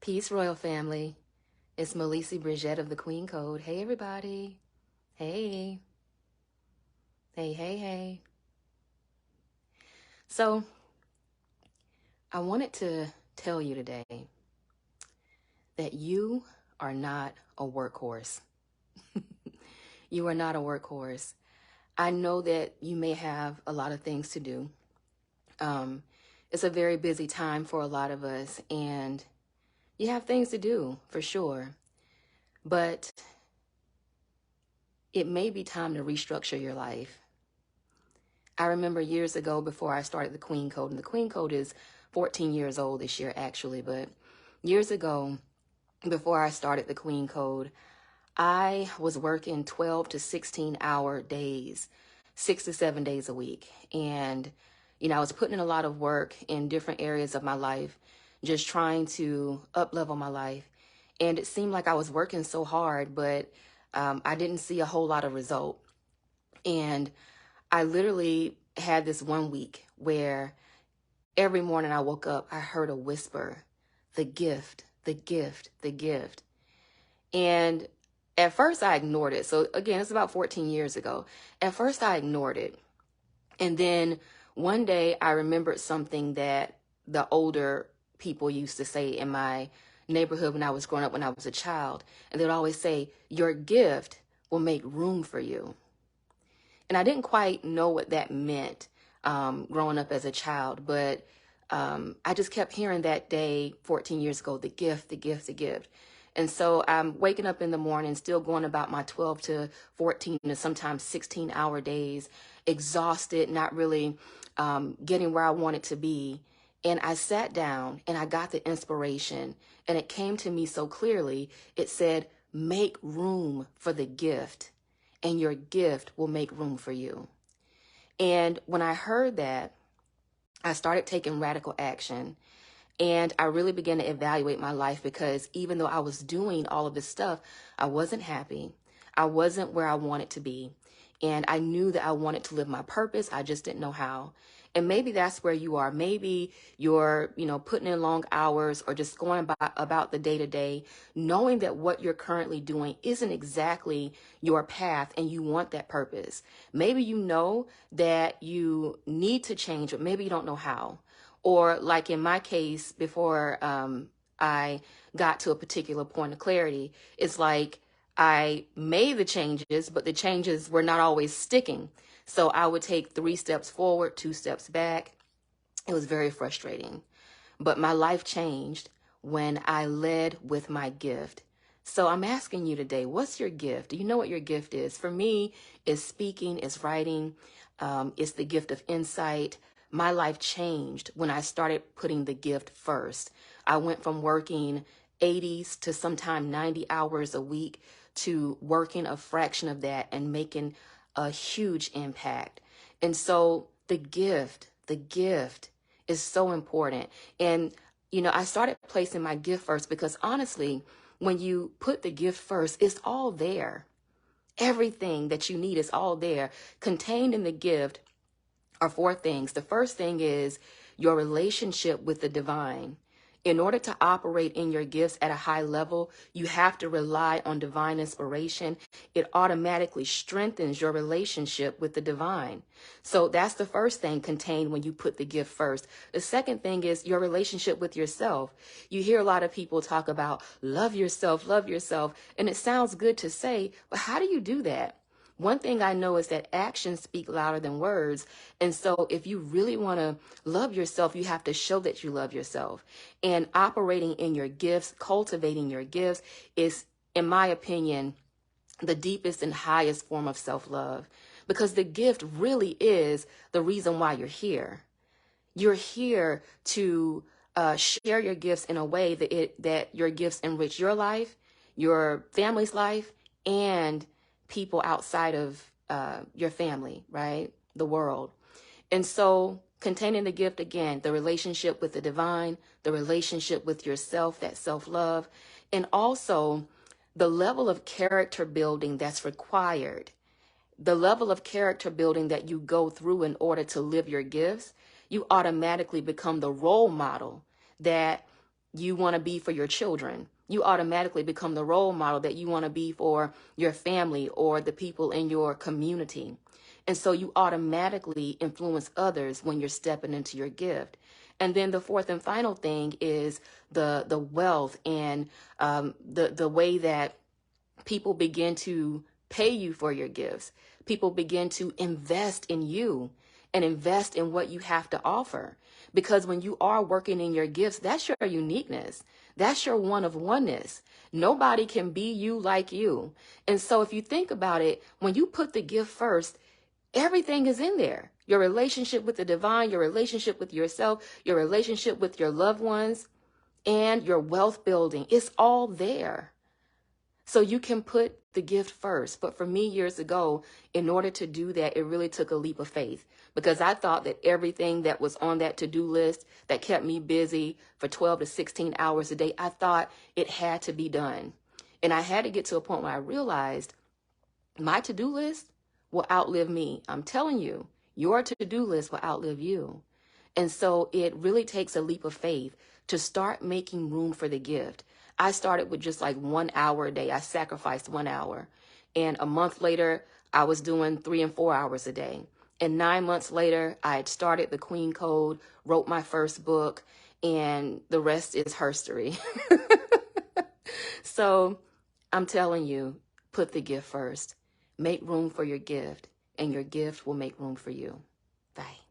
Peace, Royal Family. It's Molesey, Bridgette of the Queen Code. Hey, everybody. Hey. Hey, hey, hey. So, I wanted to tell you today that you are not a workhorse. You are not a workhorse. I know that you may have a lot of things to do. It's a very busy time for a lot of us, and you have things to do for sure. But it may be time to restructure your life. I remember years ago before I started the Queen Code, and the Queen Code is 14 years old this year actually, but years ago before I started the Queen Code, I was working 12 to 16 hour days, 6 to 7 days a week. And, I was putting in a lot of work in different areas of my life, just trying to up level my life. And it seemed like I was working so hard, but I didn't see a whole lot of result. And I literally had this one week where every morning I woke up, I heard a whisper, the gift, the gift, the gift. And at first I ignored it. So again, it's about 14 years ago. At first I ignored it. And then one day I remembered something that the older people used to say in my neighborhood when I was growing up, when I was a child. And they would always say, your gift will make room for you. And I didn't quite know what that meant growing up as a child, but I just kept hearing that day 14 years ago, the gift, the gift, the gift. And so I'm waking up in the morning, still going about my 12 to 14 to sometimes 16-hour days, exhausted, not really getting where I wanted to be. And I sat down and I got the inspiration, and it came to me so clearly. It said, make room for the gift, and your gift will make room for you. And when I heard that, I started taking radical action. And I really began to evaluate my life, because even though I was doing all of this stuff, I wasn't happy. I wasn't where I wanted to be. And I knew that I wanted to live my purpose. I just didn't know how. And maybe that's where you are. Maybe you're, putting in long hours or just going about the day to day, knowing that what you're currently doing isn't exactly your path and you want that purpose. Maybe you know that you need to change, but maybe you don't know how. Or like in my case, before I got to a particular point of clarity, it's like I made the changes, but the changes were not always sticking. So I would take 3 steps forward, 2 steps back. It was very frustrating. But my life changed when I led with my gift. So I'm asking you today, what's your gift? Do you know what your gift is? For me, it's speaking, it's writing, it's the gift of insight. My life changed when I started putting the gift first. I went from working 80 to sometimes 90 hours a week to working a fraction of that and making a huge impact. And so the gift is so important. And, I started placing my gift first because honestly, when you put the gift first, it's all there. Everything that you need is all there. Contained in the gift are 4 things. The first thing is your relationship with the divine. In order to operate in your gifts at a high level, you have to rely on divine inspiration. It automatically strengthens your relationship with the divine. So that's the first thing contained when you put the gift first. The second thing is your relationship with yourself. You hear a lot of people talk about love yourself, and it sounds good to say, but how do you do that? One thing I know is that actions speak louder than words. And so if you really want to love yourself, you have to show that you love yourself. And operating in your gifts, cultivating your gifts is, in my opinion, the deepest and highest form of self-love. Because the gift really is the reason why you're here. You're here to share your gifts in a way that your gifts enrich your life, your family's life, and people outside of your family, right? The world. And so containing the gift, again, the relationship with the divine, the relationship with yourself, that self-love, and also the level of character building that's required, the level of character building that you go through in order to live your gifts. You automatically become the role model that you want to be for your children. You automatically become the role model that you want to be for your family or the people in your community. And so you automatically influence others when you're stepping into your gift. And then the fourth and final thing is the wealth and the way that people begin to pay you for your gifts. People begin to invest in you and invest in what you have to offer. Because when you are working in your gifts, that's your uniqueness. That's your one of oneness. Nobody can be you like you. And so if you think about it, when you put the gift first, everything is in there. Your relationship with the divine, your relationship with yourself, your relationship with your loved ones, and your wealth building. It's all there. So you can put the gift first. But for me years ago, in order to do that, it really took a leap of faith, because I thought that everything that was on that to-do list that kept me busy for 12 to 16 hours a day, I thought it had to be done. And I had to get to a point where I realized my to-do list will outlive me. I'm telling you, your to-do list will outlive you. And so it really takes a leap of faith to start making room for the gift. I started with just like 1 hour a day. I sacrificed 1 hour. And a month later, I was doing 3 and 4 hours a day. And 9 months later, I had started the Queen Code, wrote my first book, and the rest is herstory. So I'm telling you, put the gift first. Make room for your gift, and your gift will make room for you. Bye.